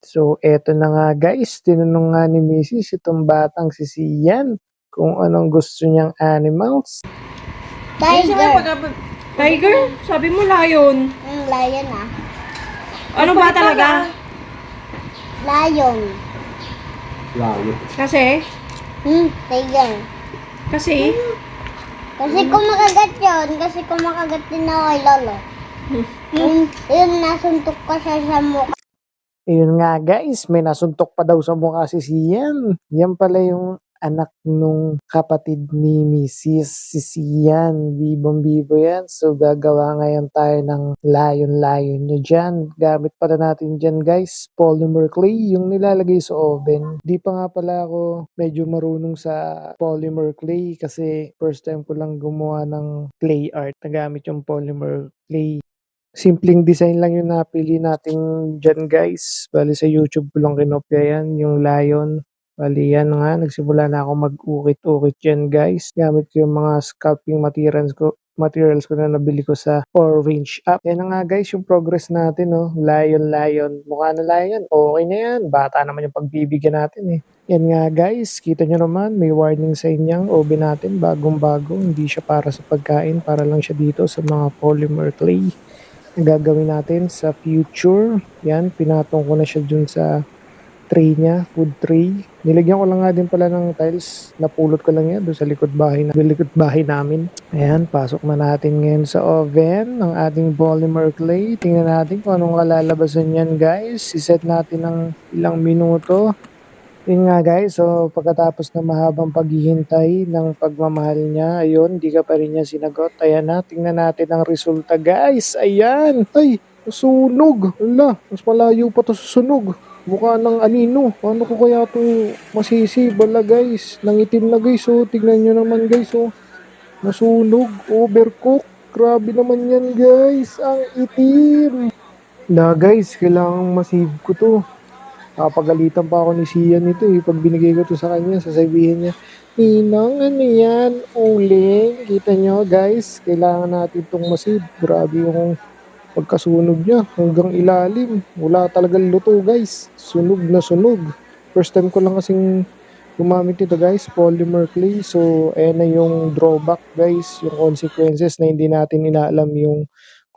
So, eto na nga guys, tinanong nga ni Mrs. itong batang si Sian kung anong gusto niyang animals. Tiger. Tiger? Sabi mo lion. Lion ah. Ano ba talaga? Lion. Kasi? Tiger. Kasi? Kasi kumakagat yun. Kasi kumakagat din ako kay Lolo. Yun, nasuntok ko siya sa mukha. Ayun nga guys, may nasuntok pa daw sa mukha si Sian. Yan pala yung anak nung kapatid ni Mrs. si Sian. Bibong-bibo yan. So gagawa ngayon tayo ng lion-lion nyo dyan. Gamit pala natin dyan guys, polymer clay, yung nilalagay sa oven. Di pa nga pala ako medyo marunong sa polymer clay kasi first time ko lang gumawa ng clay art na gamit yung polymer clay. Simpleng design lang yung napili natin dyan guys. Bali sa YouTube ko lang kinopya yan, yung lion. Bali yan nga, nagsimula na ako mag-ukit-ukit dyan guys. Gamit ko yung mga sculpting materials ko na nabili ko sa Orange app. Yan na nga guys, yung progress natin, no? Lion. Mukha na lion. Okay na yan. Bata naman yung pagbibigyan natin eh. Yan nga guys, kita nyo naman, may warning sa inyang oven natin, bagong-bago. Hindi siya para sa pagkain, para lang siya dito sa mga polymer clay gagawin natin sa future. Yan, pinatong ko na siya dun sa tray niya, food tray. Nilagyan ko lang nga din pala ng tiles. Napulot ko lang yan doon sa likod bahay namin. Ayan, pasok na natin ngayon sa oven ng ating polymer clay. Tingnan natin kung anong kalalabasan yan guys. Iset natin ng ilang minuto. Yun nga guys, so pagkatapos ng mahabang paghihintay ng pagmamahal niya, ayun, di ka pa rin niya sinagot. Ayan na, tingnan natin ang resulta guys. Ayan, ay, sunog. Ala, mas malayo pa to sa sunog. Mukha ng anino. Paano ko kaya to masisi? Bala guys, nangitim na guys, oh. Tingnan nyo naman guys, oh. Nasunog, overcook. Grabe naman yan guys, ang itim. Na guys, kailangang masave ko to. Kapagalitan pa ako ni Sian nito eh. Pag binigay ko to sa kanya, sasabihin niya, Ninong, ano yan? Uling. Kita nyo guys, kailangan natin itong masave. Grabe yung pagkasunog niya. Hanggang ilalim. Wala talagang luto guys. Sunog na sunog. First time ko lang kasing gumamit nito guys, polymer clay. So, ayan na yung drawback guys. Yung consequences na hindi natin inaalam yung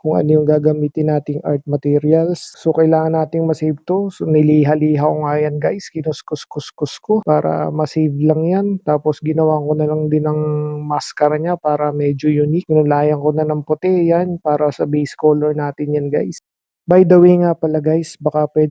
kung ano yung gagamitin nating art materials. So, kailangan nating masave to. So, niliha-liha ko nga yan guys. Kinuskus-kuskus ko para masave lang yan. Tapos, ginawa ko na lang din ng mascara niya para medyo unique. Pinulayan ko na ng puti yan para sa base color natin yan guys. By the way nga pala guys, baka pwede